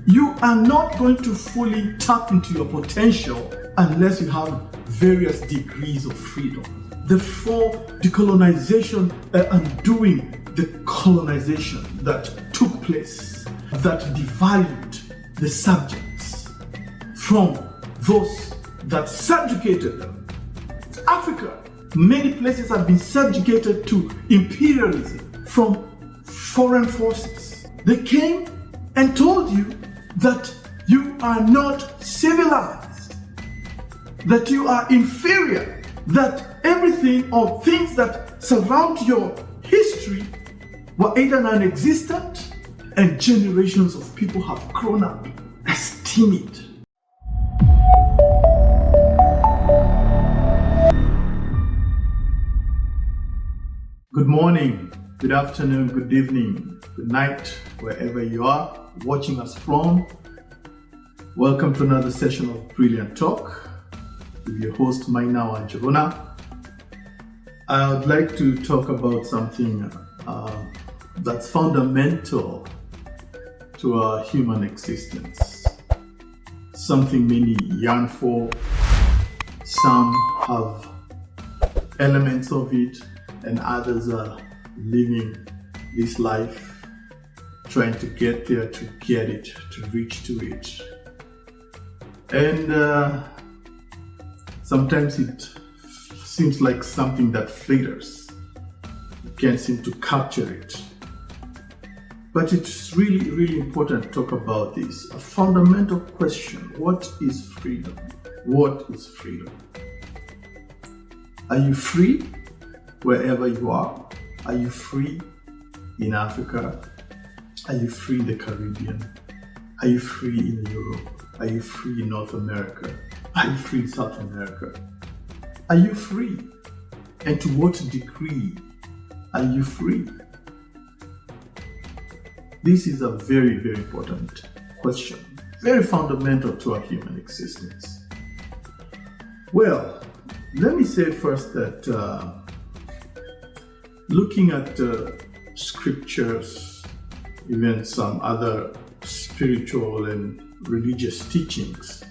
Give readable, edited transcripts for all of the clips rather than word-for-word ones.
You are not going to fully tap into your potential unless you have various degrees of freedom. Therefore, decolonization, undoing the colonization that took place, that devalued the subjects from those that subjugated them. Africa, many places have been subjugated to imperialism from foreign forces. They came and told you that you are not civilized, that you are inferior, that everything or things that surround your history were either non-existent, and generations of people have grown up as timid. Good morning, good afternoon, good evening, good night, wherever you are watching us from. Welcome to another session of Brilliant Talk with your host, Maina Wanjiruna. I would like to talk about something that's fundamental to our human existence. Something many yearn for, some have elements of it, and others are living this life trying to get there, to get it, to reach to it. And sometimes it seems like something that flitters. You can't seem to capture it. But it's really, really important to talk about this. A fundamental question: what is freedom? What is freedom? Are you free wherever you are? Are you free in Africa? Are you free in the Caribbean? Are you free in Europe? Are you free in North America? Are you free in South America? Are you free? And to what degree are you free? This is a very, very important question, very fundamental to our human existence. Well, let me say first that looking at scriptures, even some other spiritual and religious teachings,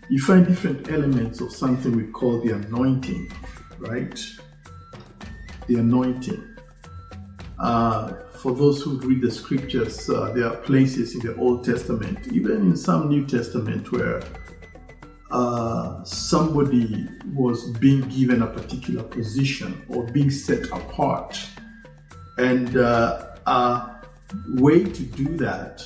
you find different elements of something we call the anointing, right? The anointing. For those who read the scriptures, there are places in the Old Testament, even in some New Testament, where somebody was being given a particular position or being set apart. And a way to do that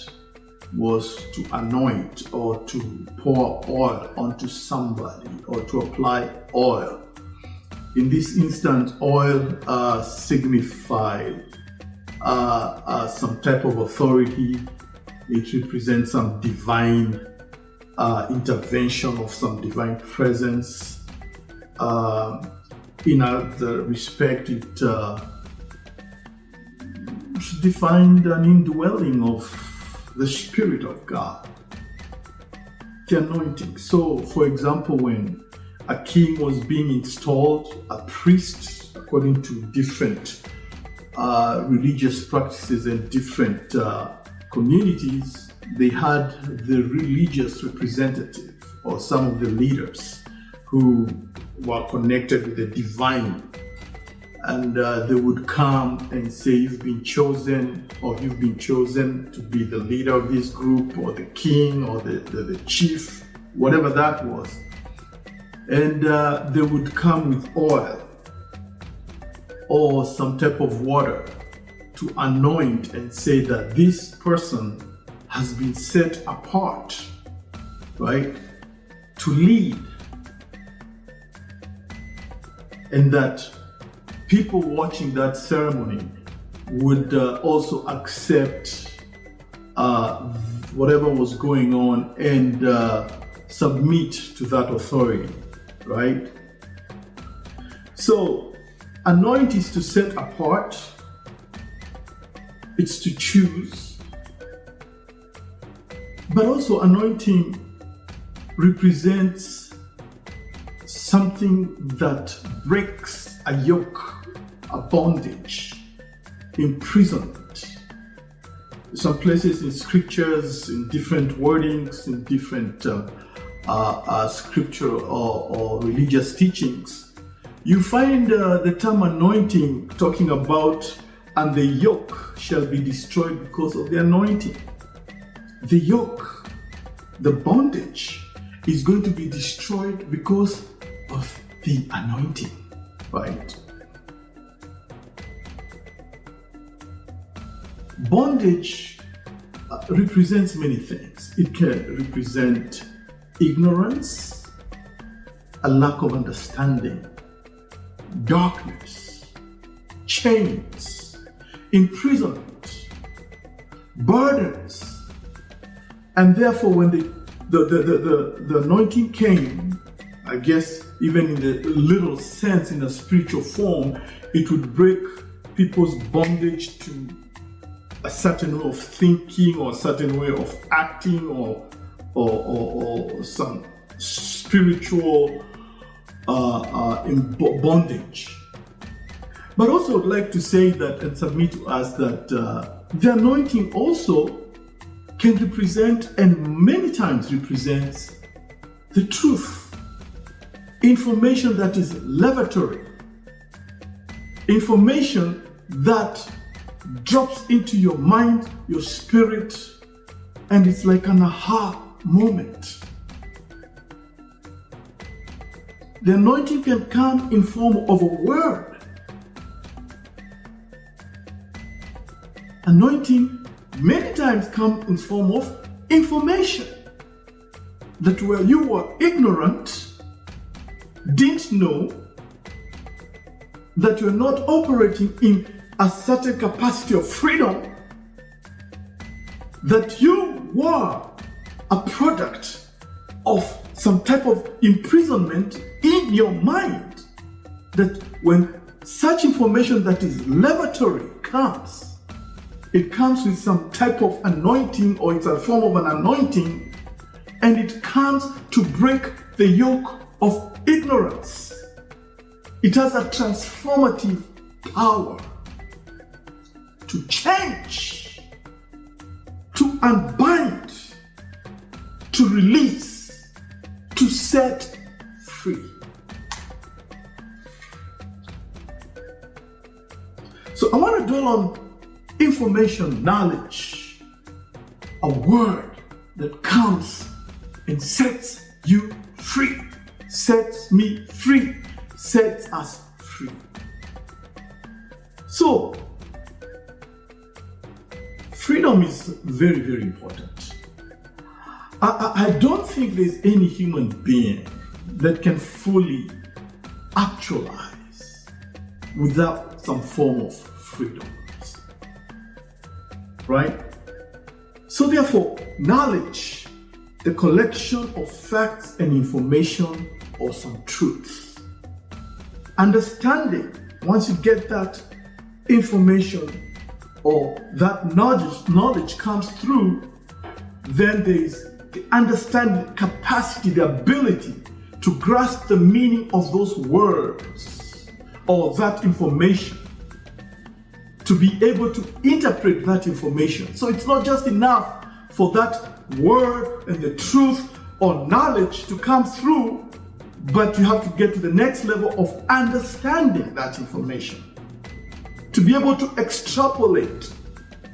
was to anoint or to pour oil onto somebody or to apply oil. In this instance, oil signified some type of authority. It represents some divine intervention of some divine presence. In other respect, it defined an indwelling of the Spirit of God, the anointing. So, for example, when a king was being installed, a priest, according to different religious practices and different communities, they had the religious representative or some of the leaders who were connected with the divine, and they would come and say, you've been chosen, or you've been chosen to be the leader of this group, or the king, or the chief, whatever that was. And they would come with oil or some type of water to anoint and say that this person has been set apart, right, to lead. And that people watching that ceremony would also accept whatever was going on and submit to that authority, right? So, anoint is to set apart, it's to choose, but also anointing represents something that breaks a yoke, a bondage, imprisonment. some places in scriptures, in different wordings, in different scriptural or religious teachings, you find the term anointing talking about, and the yoke shall be destroyed because of the anointing. The yoke, the bondage, is going to be destroyed because of the anointing, right? Bondage represents many things. It can represent ignorance, a lack of understanding, darkness, chains, imprisonment, burdens. And therefore, when the anointing came, I guess even in the little sense, in a spiritual form, it would break people's bondage to a certain way of thinking or a certain way of acting or some spiritual bondage. But also I'd like to say that and submit to us that the anointing also can represent, and many times represents, the truth. Information that is revelatory. Information that drops into your mind, your spirit, and it's like an aha moment. The anointing can come in form of a word. Anointing many times comes in form of information. That where you were ignorant, didn't know, that you're not operating in a certain capacity of freedom, that you were a product of some type of imprisonment in your mind, that when such information that is revelatory comes, it comes with some type of anointing, or it's a form of an anointing, and it comes to break the yoke of ignorance. It has a transformative power to change, to unbind, to release, to set free. So I want to dwell on information, knowledge, a word that comes and sets you free, sets me free, sets us free. So, freedom is very, very important. I don't think there's any human being that can fully actualize without some form of freedom. Right? So therefore, knowledge, the collection of facts and information or some truths. Understanding, once you get that information or that knowledge comes through, then there is the understanding capacity, the ability to grasp the meaning of those words or that information, to be able to interpret that information. So it's not just enough for that word and the truth or knowledge to come through, but you have to get to the next level of understanding that information, to be able to extrapolate,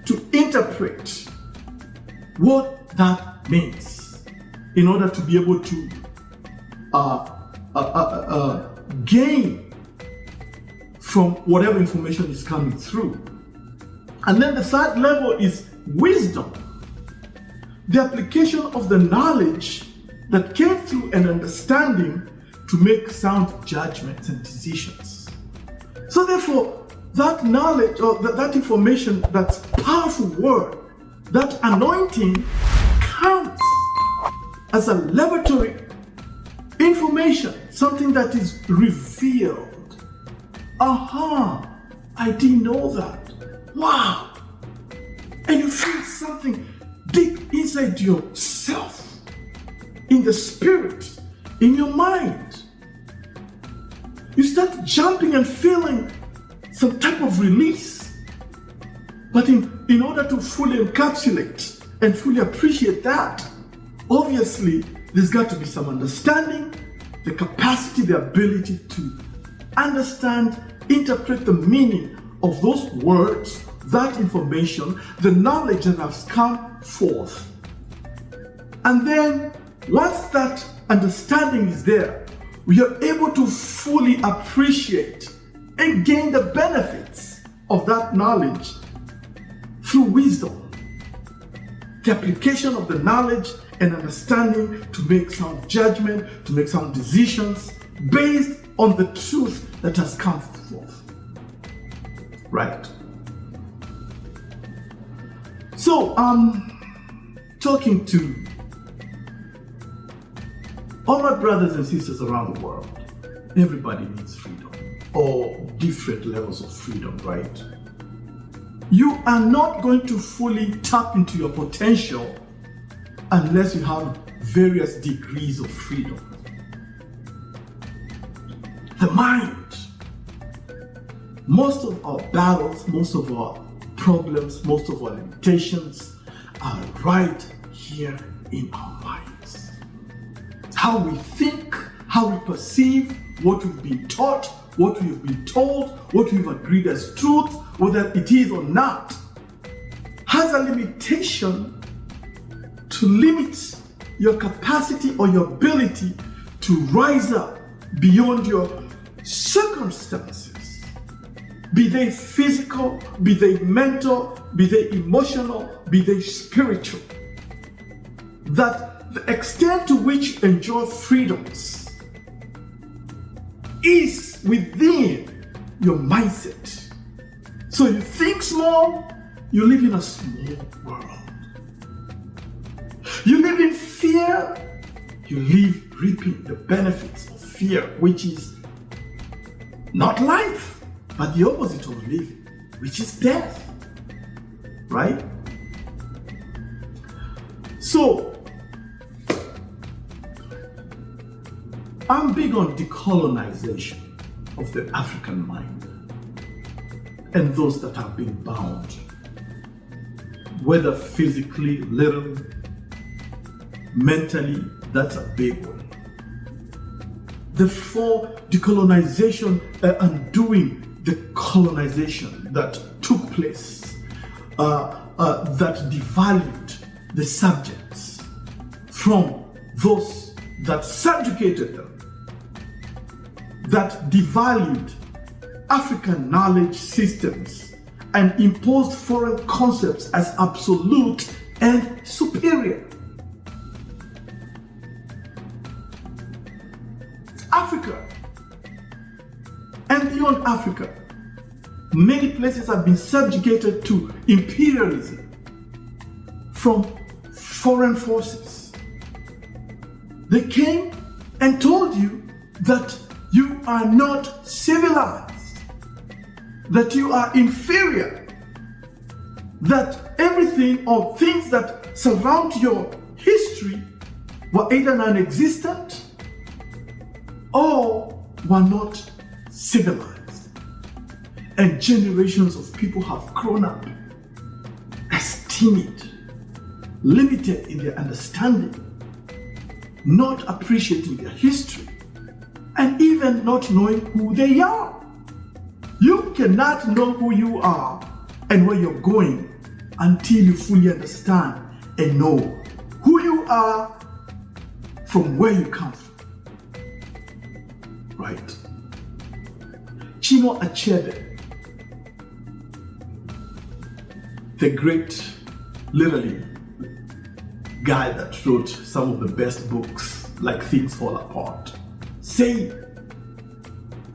to interpret what that means, in order to be able to gain from whatever information is coming through. And then the third level is wisdom. The application of the knowledge that came through an understanding to make sound judgments and decisions. So therefore, that knowledge or that information, that powerful word, that anointing comes as a revelatory information, something that is revealed. Aha, I didn't know that. Wow. And you feel something deep inside yourself, in the spirit, in your mind. You start jumping and feeling some type of release. But in in order to fully encapsulate and fully appreciate that, obviously, there's got to be some understanding, the capacity, the ability to understand, interpret the meaning of those words, that information, the knowledge that has come forth. And then, once that understanding is there, we are able to fully appreciate and gain the benefits of that knowledge through wisdom. The application of the knowledge and understanding to make sound judgment, to make sound decisions based on the truth that has come forth. Right? So, talking to all my brothers and sisters around the world, everybody needs freedom, or different levels of freedom, right? You are not going to fully tap into your potential unless you have various degrees of freedom. The mind. Most of our battles, most of our problems, most of our limitations are right here in our minds. How we think, how we perceive, what we've been taught, what we've been told, what we've agreed as truth, whether it is or not, has a limitation to limit your capacity or your ability to rise up beyond your circumstances, be they physical, be they mental, be they emotional, be they spiritual. That the extent to which you enjoy freedoms is within your mindset. So you think small, you live in a small world. You live in fear, you live reaping the benefits of fear, which is not life, but the opposite of living, which is death. Right? So, I'm big on decolonization of the African mind and those that have been bound, whether physically, literally, mentally. That's a big one. For decolonization, undoing the colonization that took place, that devalued the subjects from those that subjugated them, that devalued African knowledge systems and imposed foreign concepts as absolute and superior. Africa and beyond Africa, many places have been subjugated to imperialism from foreign forces. They came and told you that you are not civilized, that you are inferior, that everything or things that surround your history were either non-existent or were not civilized. And generations of people have grown up as timid, limited in their understanding, not appreciating their history, and even not knowing who they are. You cannot know who you are and where you're going until you fully understand and know who you are from where you come from. Right? Chinua Achebe, the great, literally, guy that wrote some of the best books, like Things Fall Apart, say,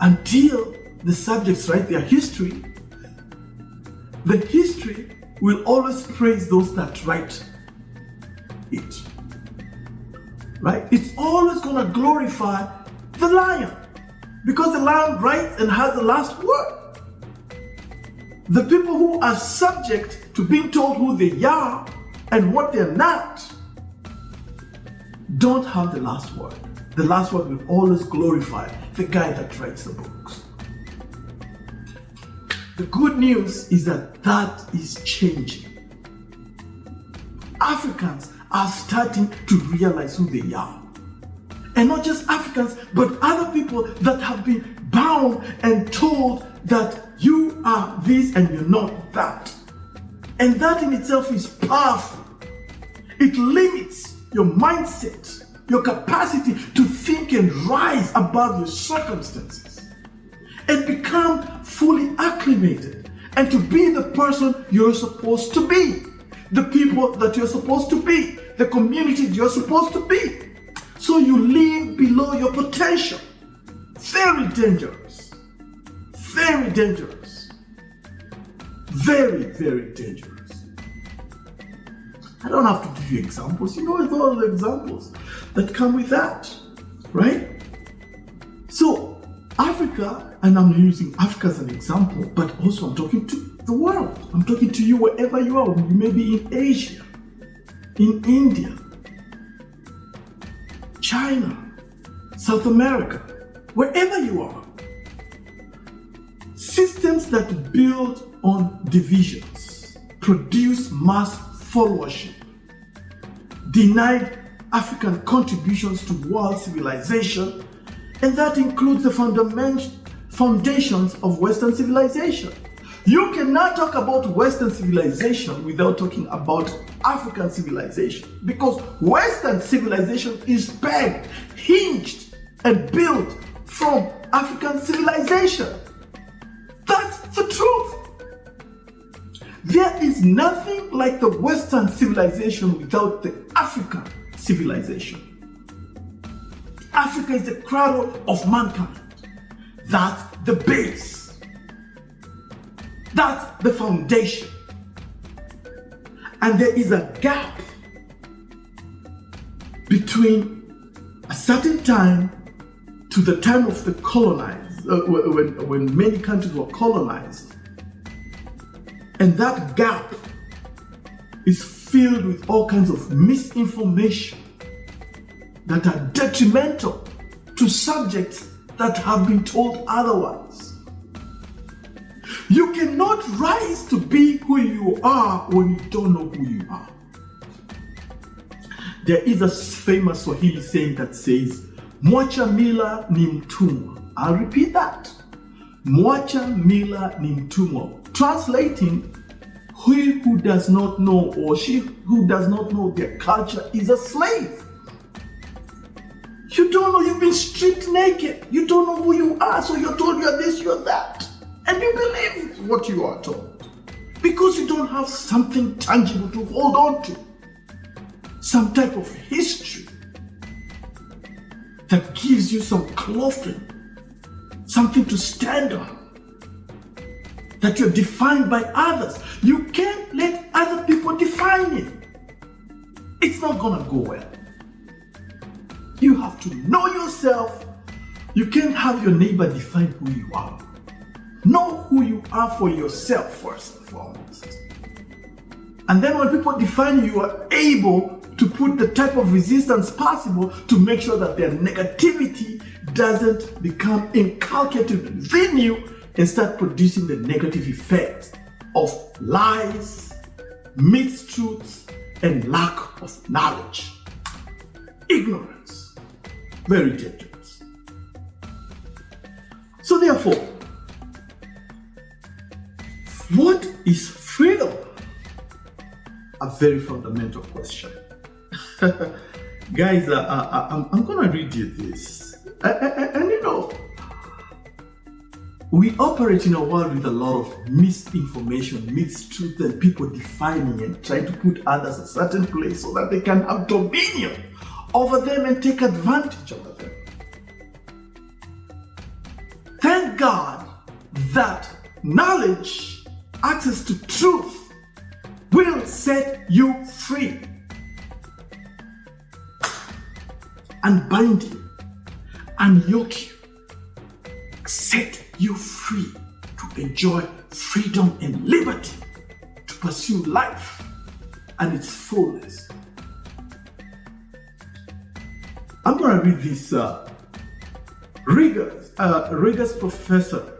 until the subjects write their history, the history will always praise those that write it. Right? It's always going to glorify the lion, because the lion writes and has the last word. The people who are subject to being told who they are and what they're not don't have the last word. The last word will always glorify the guy that writes the books. The good news is that is changing. Africans are starting to realize who they are. And not just Africans, but other people that have been bound and told that you are this and you're not that. And that in itself is powerful. It limits your mindset, your capacity to think and rise above your circumstances and become fully acclimated and to be the person you're supposed to be, the people that you're supposed to be, the communities you're supposed to be. So you live below your potential. Very dangerous. Very dangerous. Very, very dangerous. I don't have to give you examples. You know all the examples that come with that, right? So Africa, and I'm using Africa as an example, but also I'm talking to the world. I'm talking to you wherever you are. You may be in Asia, in India, China, South America, wherever you are. Systems that build on divisions produce mass followership, denied African contributions to world civilization, and that includes the foundations of Western civilization. You cannot talk about Western civilization without talking about African civilization, because Western civilization is pegged, hinged, and built from African civilization. That's the truth. There is nothing like the Western civilization without the African civilization. Africa is the cradle of mankind. That's the base. That's the foundation. And there is a gap between a certain time to the time of the colonized, when many countries were colonized. And that gap is filled with all kinds of misinformation that are detrimental to subjects that have been told otherwise. You cannot rise to be who you are when you don't know who you are. There is a famous Swahili saying that says, "Mwacha mila ni mtumwa." I'll repeat that. Mwacha mila ni mtumwa. Translating, he who does not know or she who does not know their culture is a slave. You don't know, you've been stripped naked. You don't know who you are, so you're told you're this, you're that. And you believe what you are told. Because you don't have something tangible to hold on to. Some type of history that gives you some clothing, something to stand on. That you're defined by others. You can't let other people define you. It's not gonna go well. You have to know yourself. You can't have your neighbor define who you are. Know who you are for yourself first and foremost. And then when people define you, you are able to put the type of resistance possible to make sure that their negativity doesn't become inculcated within you and start producing the negative effects of lies, mistruths, and lack of knowledge. Ignorance. Very dangerous. So therefore, what is freedom? A very fundamental question. Guys, I'm gonna read you this. And you know, we operate in a world with a lot of misinformation, mistruth, and people defining and trying to put others a certain place so that they can have dominion over them and take advantage of them. Thank God that knowledge, access to truth, will set you free and bind you and yoke you, set you free to enjoy freedom and liberty, to pursue life and its fullness. I'm going to read this rigorous professor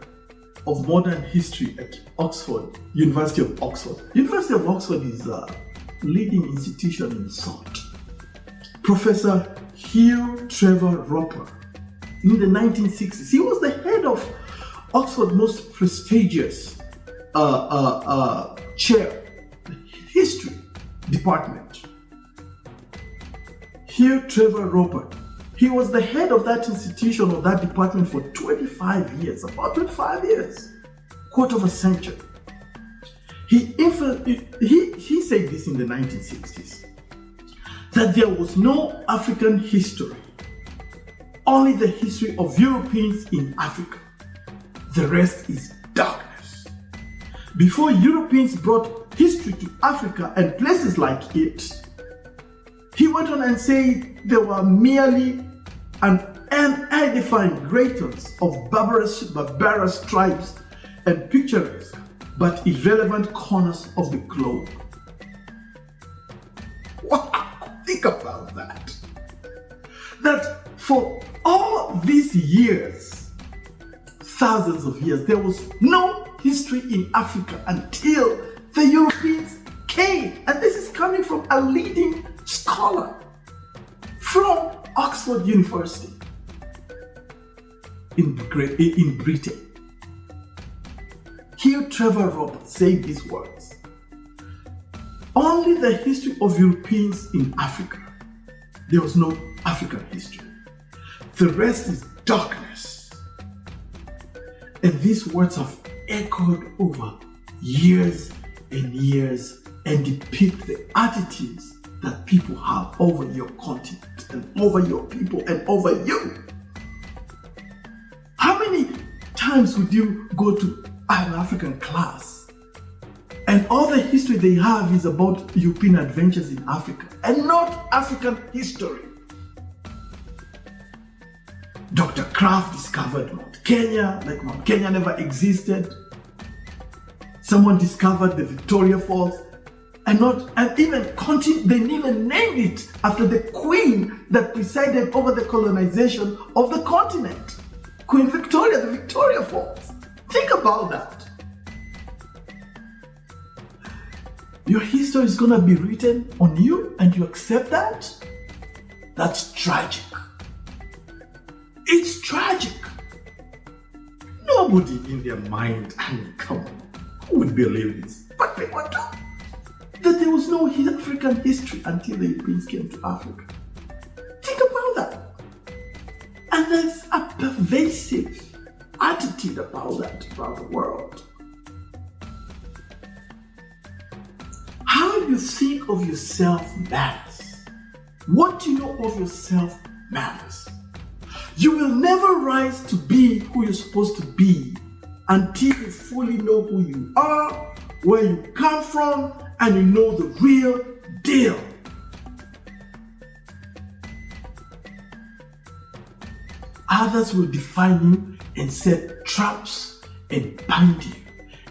of Modern History at Oxford, University of Oxford. University of Oxford is a leading institution in thought. Professor Hugh Trevor Roper, in the 1960s, he was the head of Oxford's most prestigious chair, the history department. Hugh Trevor Roper, he was the head of that institution or that department for 25 years, about 25 years, quarter of a century. He said this in the 1960s, that there was no African history, only the history of Europeans in Africa. The rest is darkness. Before Europeans brought history to Africa and places like it, he went on and said there were merely an unedifying greatness of barbarous tribes and picturesque but irrelevant corners of the globe. Wow, think about that. That for all these years, thousands of years, there was no history in Africa until the Europeans came. And this is coming from a leading scholar from Oxford University in Britain. Hugh Trevor Roper said these words: only the history of Europeans in Africa. There was no African history. The rest is darkness. And these words have echoed over years and years and depict the attitudes that people have over your continent and over your people and over you. How many times would you go to an African class and all the history they have is about European adventures in Africa and not African history? Dr. Kraft discovered Mount Kenya, like Mount Kenya never existed. Someone discovered the Victoria Falls, and even they even named it after the queen that presided over the colonization of the continent, Queen Victoria, the Victoria Falls. Think about that. Your history is gonna be written on you, and you accept that? That's tragic. It's tragic. Nobody in their mind, I mean, come on, who would believe this? But people do. That there was no African history until the Europeans came to Africa. Think about that. And there's a pervasive attitude about that, about the world. How you think of yourself matters. What you know of yourself matters. You will never rise to be who you're supposed to be until you fully know who you are, where you come from, and you know the real deal. Others will define you and set traps and bind you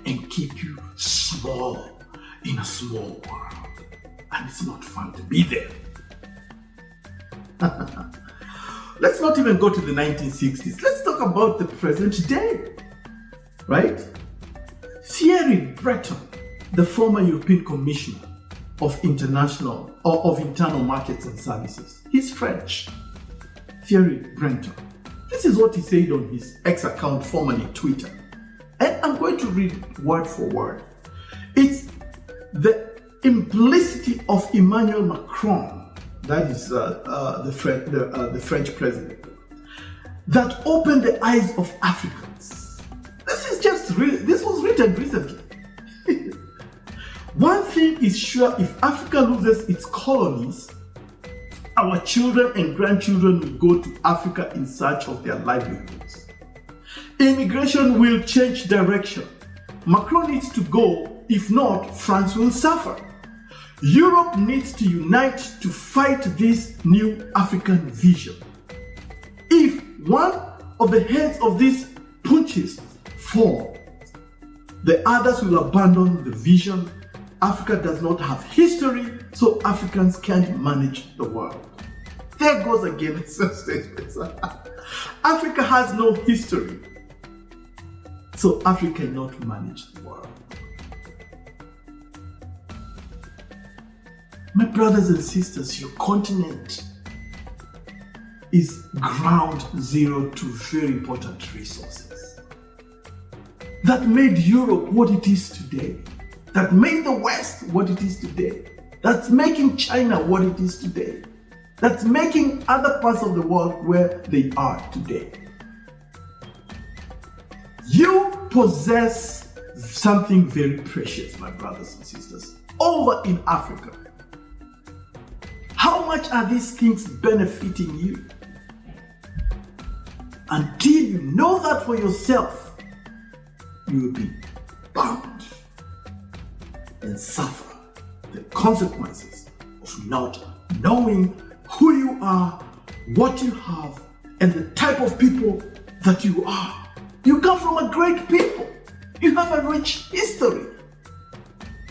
and keep you small in a small world. And it's not fun to be there. Let's not even go to the 1960s. Let's talk about the present day, right? Thierry Breton, the former European Commissioner of Internal Markets and Services. He's French. Thierry Breton. This is what he said on his X account, formerly Twitter. And I'm going to read word for word. It's the implicity of Emmanuel Macron, that is the French president, that opened the eyes of Africans. This was written recently. One thing is sure, if Africa loses its colonies, our children and grandchildren will go to Africa in search of their livelihoods. Immigration will change direction. Macron needs to go, if not, France will suffer. Europe needs to unite to fight this new African vision. If one of the heads of these punches fall, the others will abandon the vision. Africa does not have history, so Africans can't manage the world. There goes again the statement. Africa has no history, So Africa cannot manage the world. My brothers and sisters, your continent is ground zero to very important resources that made Europe what it is today, that made the West what it is today, that's making China what it is today, that's making other parts of the world where they are today. You possess something very precious, my brothers and sisters, over in Africa. How much are these things benefiting you? Until you know that for yourself, you will be bound and suffer the consequences of not knowing who you are, what you have, and the type of people that you are. You come from a great people. You have a rich history.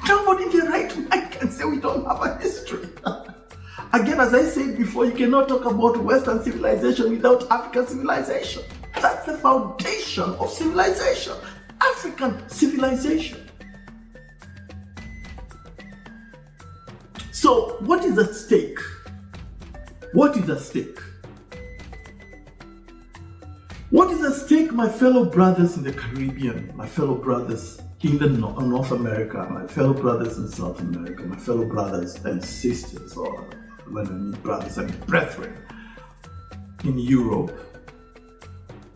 Nobody in the right mind can say we don't have a history. Again, as I said before, you cannot talk about Western civilization without African civilization. That's the foundation of civilization. African civilization. So, what is at stake? What is at stake? What is at stake, my fellow brothers in the Caribbean, my fellow brothers in the North America, my fellow brothers in South America, my fellow brothers and sisters, or when I mean brothers, I mean brethren, in Europe,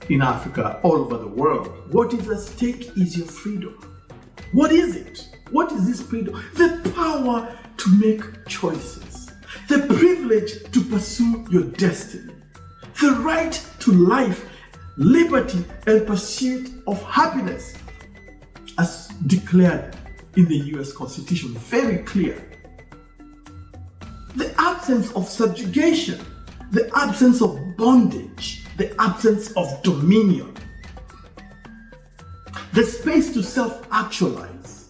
in Africa, all over the world. What is at stake is your freedom. What is it? What is this freedom? The power to make choices, the privilege to pursue your destiny, the right to life, liberty, and pursuit of happiness, as declared in the US Constitution, very clear. The absence of subjugation, the absence of bondage, the absence of dominion, the space to self-actualize,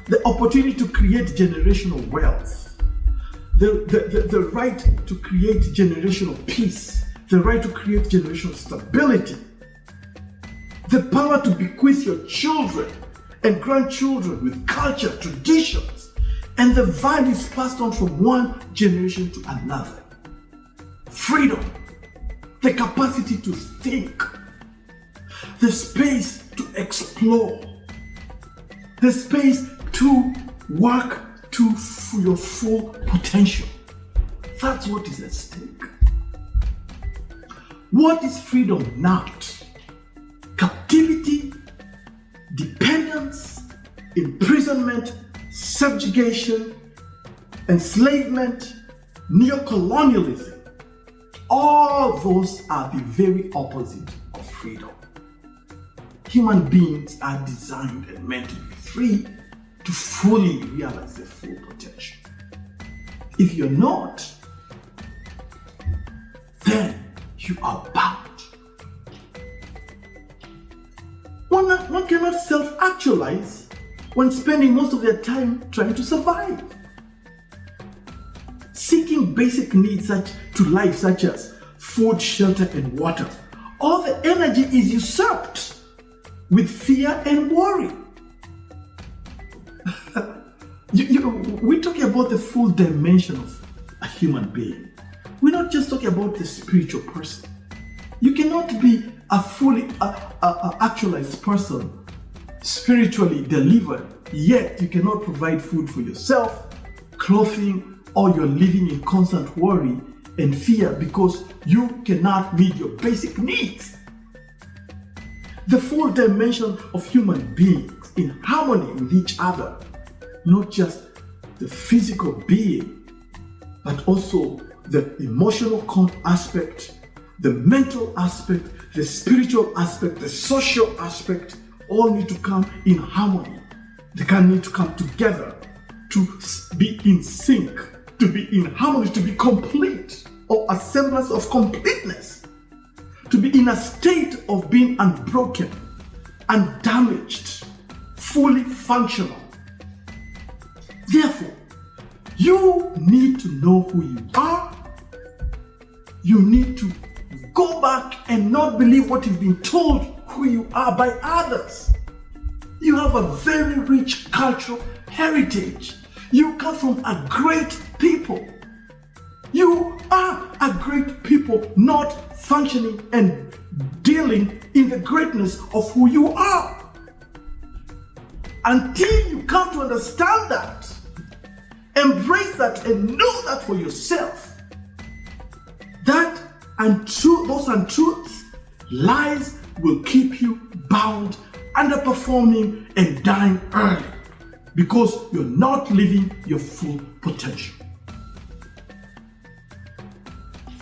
the opportunity to create generational wealth, the right to create generational peace, the right to create generational stability, the power to bequeath your children and grandchildren with culture, traditions, and the values passed on from one generation to another. Freedom, the capacity to think, the space to explore, the space to work to your full potential. That's what is at stake. What is freedom not? Captivity, dependence, imprisonment, subjugation, enslavement, neocolonialism. All those are the very opposite of freedom. Human beings are designed and meant to be free to fully realize their full potential. If you're not, then you are bound. One cannot self-actualize when spending most of their time trying to survive. Seeking basic needs to life such as food, shelter, and water. All the energy is usurped with fear and worry. We're talking about the full dimension of a human being. We're not just talking about the spiritual person. You cannot be a fully actualized person, spiritually delivered, yet you cannot provide food for yourself, clothing, or you're living in constant worry and fear because you cannot meet your basic needs. The full dimension of human beings in harmony with each other, not just the physical being, but also the emotional aspect, the mental aspect, the spiritual aspect, the social aspect, all need to come in harmony. They can need to come together to be in sync, to be in harmony, to be complete, or a semblance of completeness, to be in a state of being unbroken, undamaged, fully functional. Therefore, you need to know who you are. You need to go back and not believe what you've been told who you are by others. You have a very rich cultural heritage. You come from a great people. You are a great people, not functioning and dealing in the greatness of who you are. Until you come to understand that, embrace that and know that for yourself, that those untruths, lies will keep you bound, underperforming, and dying early because you're not living your full potential.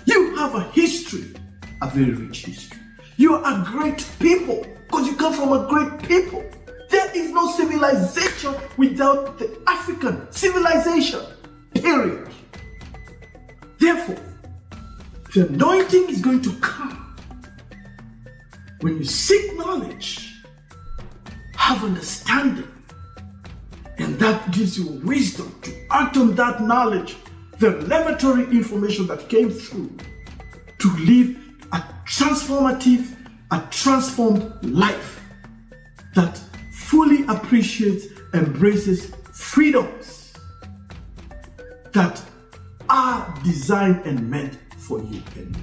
You have a history, a very rich history. You are a great people because you come from a great people. There is no civilization without the African civilization, period. Therefore, the anointing is going to come when you seek knowledge, have understanding, and that gives you wisdom to act on that knowledge, the revelatory information that came through, to live a transformative, a transformed life that fully appreciates, embraces freedoms that are designed and meant for you and me.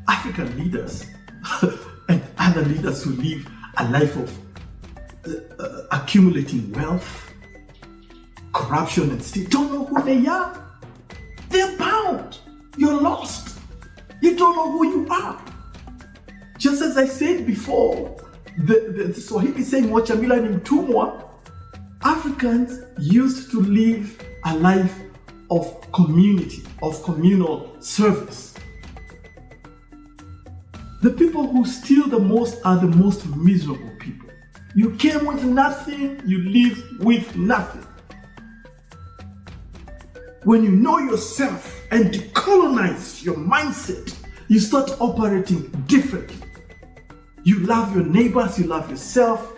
African leaders and other leaders who live a life of accumulating wealth, corruption, and still don't know who they are. They're bound. You're lost. You don't know who you are. Just as I said before, the Swahili saying, "Wachamila ni mtumwa," Africans used to live a life of community, of communal service. The people who steal the most are the most miserable people. You came with nothing, you live with nothing. When you know yourself and decolonize your mindset, you start operating differently. You love your neighbors, you love yourself.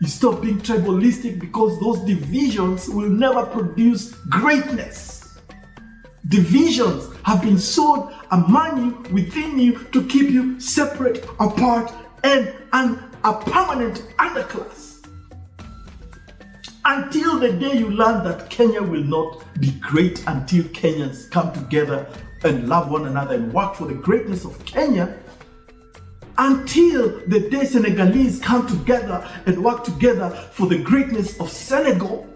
You stop being tribalistic because those divisions will never produce greatness. Divisions have been sowed among you, within you, to keep you separate, apart, and a permanent underclass. Until the day you learn that Kenya will not be great until Kenyans come together and love one another and work for the greatness of Kenya, until the day Senegalese come together and work together for the greatness of Senegal,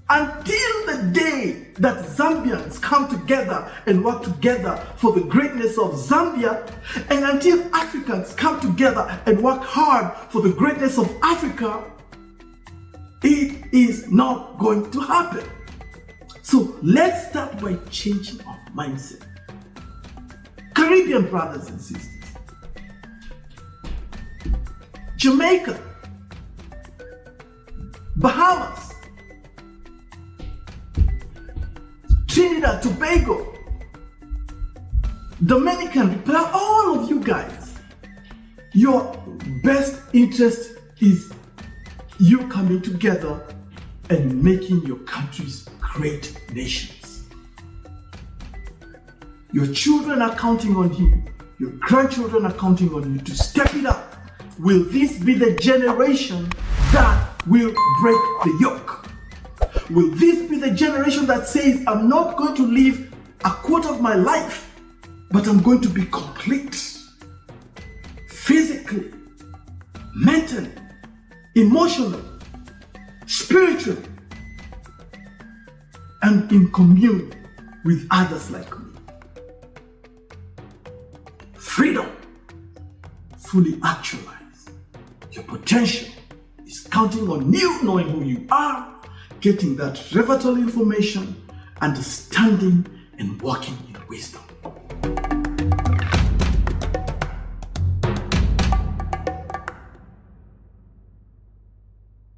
until the day that Zambians come together and work together for the greatness of Zambia, and until Africans come together and work hard for the greatness of Africa, it is not going to happen. So let's start by changing our mindset. Caribbean brothers and sisters, Jamaica, Bahamas, Trinidad, Tobago, Dominican Republic, all of you guys, your best interest is you coming together and making your countries great nations. Your children are counting on you. Your grandchildren are counting on you to step it up. Will this be the generation that will break the yoke? Will this be the generation that says, I'm not going to live a quarter of my life, but I'm going to be complete, physically, mentally, emotionally, spiritually, and in commune with others like me? Freedom, fully actualize. Your potential is counting on you knowing who you are, getting that revelatory information, understanding, and walking in wisdom.